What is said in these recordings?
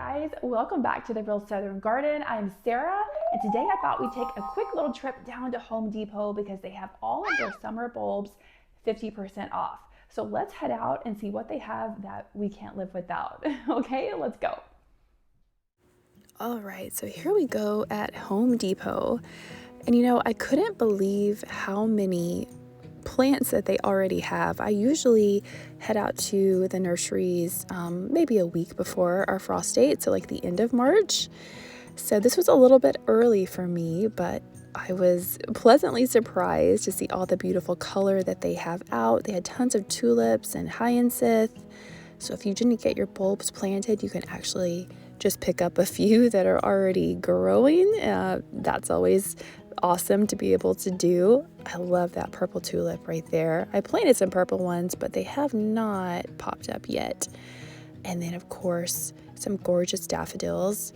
guys, welcome back to the Real Southern Garden. I'm Sarah, and today I thought we'd take a quick little trip down to Home Depot because they have all of their summer bulbs 50% off. So let's head out and see what they have that we can't live without. Okay, let's go. All right, so here we go at Home Depot. And you know, I couldn't believe how many plants that they already have. I usually head out to the nurseries maybe a week before our frost date, so like the end of March. So this was a little bit early for me, but I was pleasantly surprised to see all the beautiful color that they have out. They had tons of tulips and hyacinth. So if you didn't get your bulbs planted, you can actually just pick up a few that are already growing. That's always awesome to be able to do. I love that purple tulip right there. I planted some purple ones, but they have not popped up yet. And then of course, some gorgeous daffodils.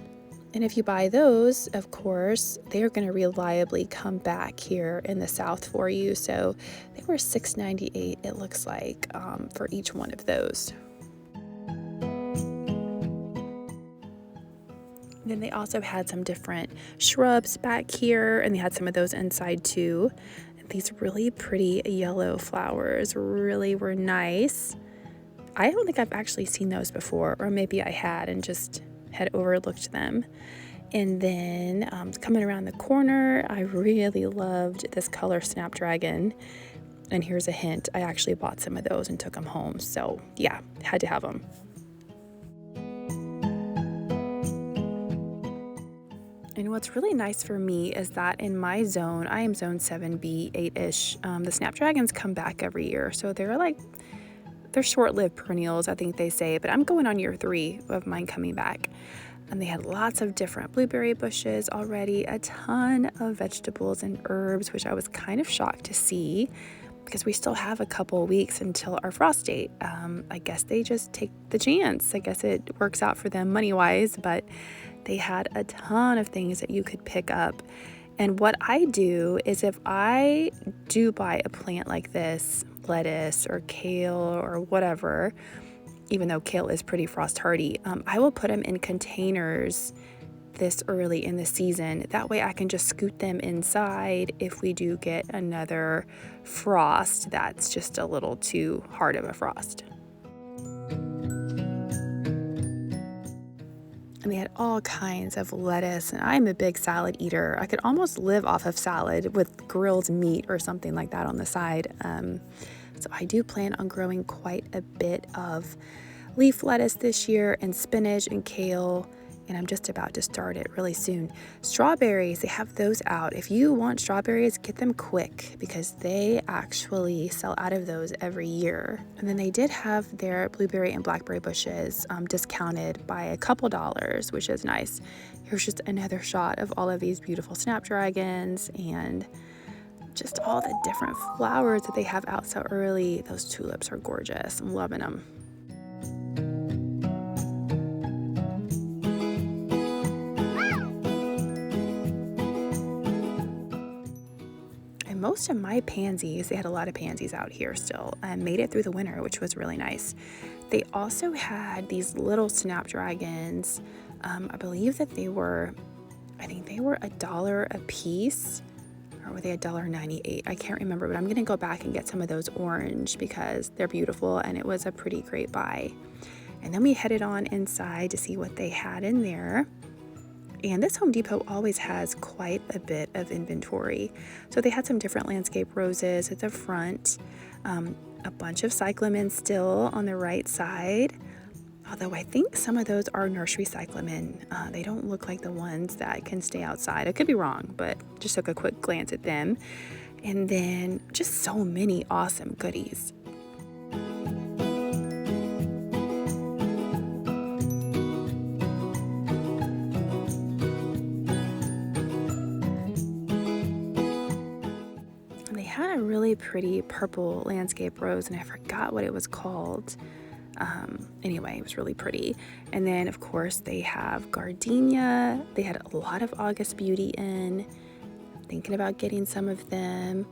And if you buy those, of course, they are going to reliably come back here in the South for you. So they were $6.98, it looks like, for each one of those. Then they also had some different shrubs back here, and they had some of those inside too. And these really pretty yellow flowers really were nice. I don't think I've actually seen those before, or maybe I had and just had overlooked them. And then coming around the corner, I really loved this color Snapdragon. And here's a hint, I actually bought some of those and took them home. So yeah, had to have them. And what's really nice for me is that in my zone, I am zone 7B, 8-ish, the Snapdragons come back every year. So they're short-lived perennials, I think they say, but I'm going on year 3 of mine coming back. And they had lots of different blueberry bushes already, a ton of vegetables and herbs, which I was kind of shocked to see because we still have a couple weeks until our frost date. I guess they just take the chance. I guess it works out for them money-wise, but they had a ton of things that you could pick up. And what I do is if I do buy a plant like this, lettuce or kale or whatever, even though kale is pretty frost hardy, I will put them in containers this early in the season. That way I can just scoot them inside if we do get another frost that's just a little too hard of a frost. And they had all kinds of lettuce, and I'm a big salad eater. I could almost live off of salad with grilled meat or something like that on the side. So I do plan on growing quite a bit of leaf lettuce this year and spinach and kale, and I'm just about to start it really soon. Strawberries, they have those out. If you want strawberries, get them quick because they actually sell out of those every year. And then they did have their blueberry and blackberry bushes discounted by a couple dollars, which is nice. Here's just another shot of all of these beautiful snapdragons and just all the different flowers that they have out so early. Those tulips are gorgeous. I'm loving them. Most of my pansies, they had a lot of pansies out here still, and made it through the winter, which was really nice. They also had these little snapdragons. I believe that they were $1 a piece, or were they $1.98? I can't remember, but I'm gonna go back and get some of those orange because they're beautiful and it was a pretty great buy. And then we headed on inside to see what they had in there. And this Home Depot always has quite a bit of inventory. So they had some different landscape roses at the front, a bunch of cyclamen still on the right side. Although I think some of those are nursery cyclamen. They don't look like the ones that can stay outside. I could be wrong, but just took a quick glance at them. And then just so many awesome goodies. Had a really pretty purple landscape rose, and I forgot what it was called. Anyway, it was really pretty. And then of course they have gardenia. They had a lot of August beauty in. Thinking about getting some of them.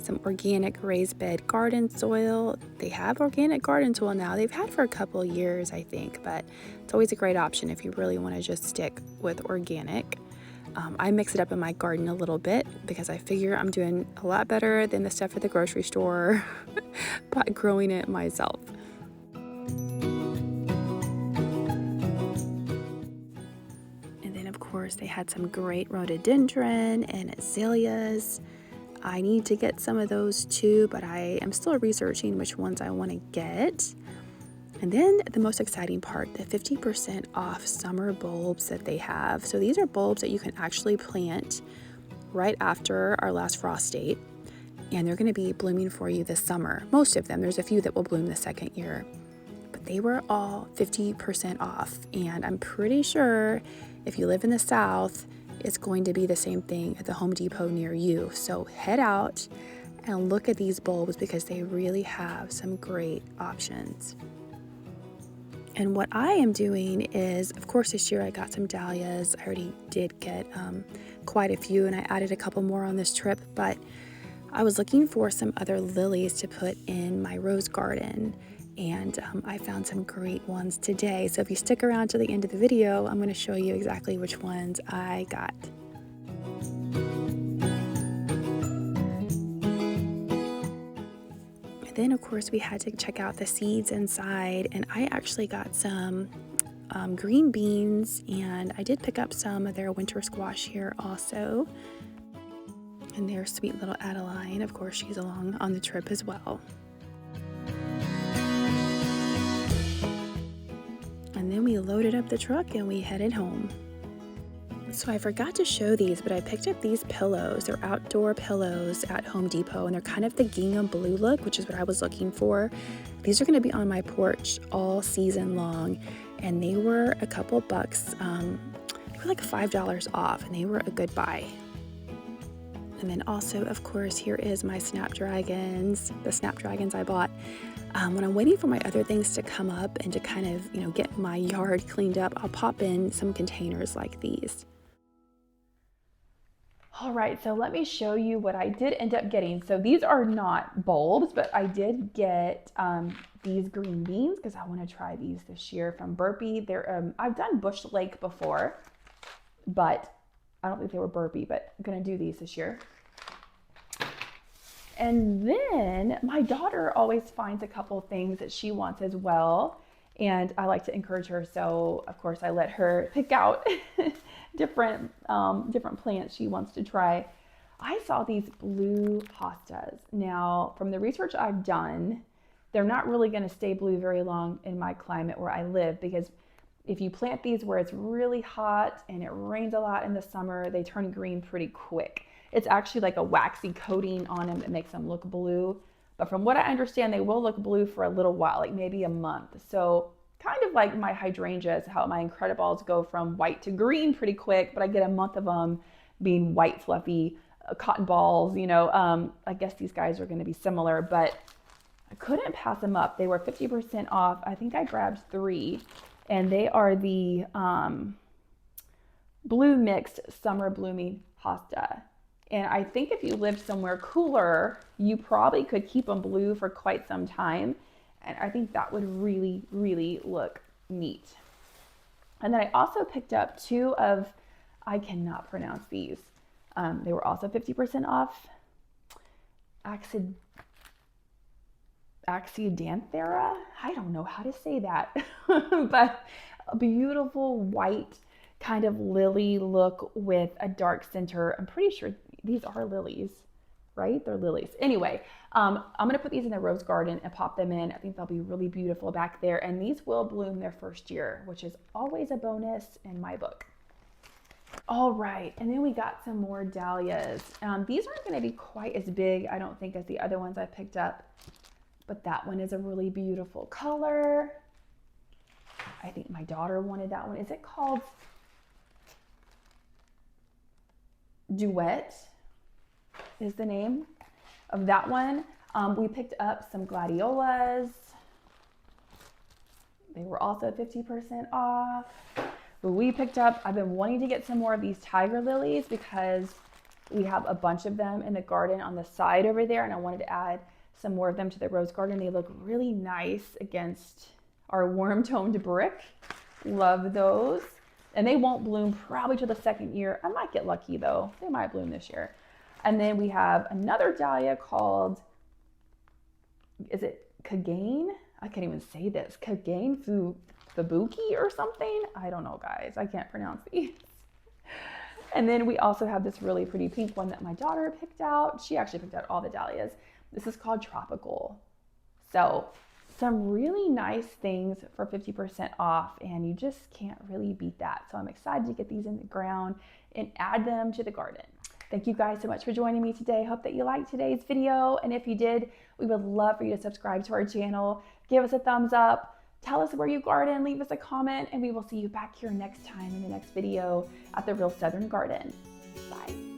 some organic raised bed garden soil. They have organic garden soil now. They've had for a couple years, I think, but it's always a great option if you really want to just stick with organic. I mix it up in my garden a little bit because I figure I'm doing a lot better than the stuff at the grocery store by growing it myself. And then of course they had some great rhododendron and azaleas. I need to get some of those too, but I am still researching which ones I want to get. And then the most exciting part, the 50% off summer bulbs that they have. So these are bulbs that you can actually plant right after our last frost date, and they're going to be blooming for you this summer. Most of them, there's a few that will bloom the second year, but they were all 50% off. And I'm pretty sure if you live in the South, it's going to be the same thing at the Home Depot near you. So head out and look at these bulbs because they really have some great options. And what I am doing is, of course, this year I got some dahlias. I already did get quite a few, and I added a couple more on this trip, but I was looking for some other lilies to put in my rose garden, and I found some great ones today. So if you stick around to the end of the video, I'm going to show you exactly which ones I got. Then of course we had to check out the seeds inside, and I actually got some green beans, and I did pick up some of their winter squash here also. And their sweet little Adeline, of course, she's along on the trip as well. And then we loaded up the truck and we headed home. So I forgot to show these, but I picked up these pillows. They're outdoor pillows at Home Depot, and they're kind of the gingham blue look, which is what I was looking for. These are going to be on my porch all season long, and they were a couple bucks. They were like $5 off, and they were a good buy. And then also, of course, here is my snapdragons, the snapdragons I bought. When I'm waiting for my other things to come up and to kind of, get my yard cleaned up, I'll pop in some containers like these. All right, so let me show you what I did end up getting. So these are not bulbs, but I did get these green beans because I want to try these this year from Burpee. They're I've done Bush Lake before, but I don't think they were Burpee, but I'm gonna do these this year. And then my daughter always finds a couple things that she wants as well, and I like to encourage her. So of course I let her pick out different plants she wants to try. I saw these blue hostas. Now, from the research I've done, they're not really going to stay blue very long in my climate where I live, because if you plant these where it's really hot and it rains a lot in the summer, they turn green pretty quick. It's actually like a waxy coating on them that makes them look blue. But from what I understand, they will look blue for a little while, like maybe a month. So kind of like my hydrangeas, how my incredibles go from white to green pretty quick, but I get a month of them being white, fluffy cotton balls. I guess these guys are going to be similar, but I couldn't pass them up. They were 50% off. I think I grabbed 3, and they are the blue mixed summer blooming hosta. And I think if you lived somewhere cooler, you probably could keep them blue for quite some time. And I think that would really, really look neat. And then I also picked up 2 of, I cannot pronounce these. They were also 50% off. Axidanthera? I don't know how to say that. But a beautiful white kind of lily look with a dark center. I'm pretty sure these are lilies, right? They're lilies. Anyway, I'm going to put these in the rose garden and pop them in. I think they'll be really beautiful back there. And these will bloom their first year, which is always a bonus in my book. All right, and then we got some more dahlias. These aren't going to be quite as big, I don't think, as the other ones I picked up. But that one is a really beautiful color. I think my daughter wanted that one. Is it called Duet? Is the name of that one. We picked up some gladiolas. They were also 50% off. But we picked up, I've been wanting to get some more of these tiger lilies because We have a bunch of them in the garden on the side over there, and I wanted to add some more of them to the rose garden. They look really nice against our warm toned brick. Love those. And they won't bloom probably till the second year. I might get lucky though. They might bloom this year. And then we have another dahlia called, is it Kagane? I can't even say this. Kagane Fubuki or something? I don't know, guys. I can't pronounce these. And then we also have this really pretty pink one that my daughter picked out. She actually picked out all the dahlias. This is called Tropical. So some really nice things for 50% off, and you just can't really beat that. So I'm excited to get these in the ground and add them to the garden. Thank you guys so much for joining me today. Hope that you liked today's video. And if you did, we would love for you to subscribe to our channel. Give us a thumbs up. Tell us where you garden. Leave us a comment, and we will see you back here next time in the next video at the Real Southern Garden. Bye.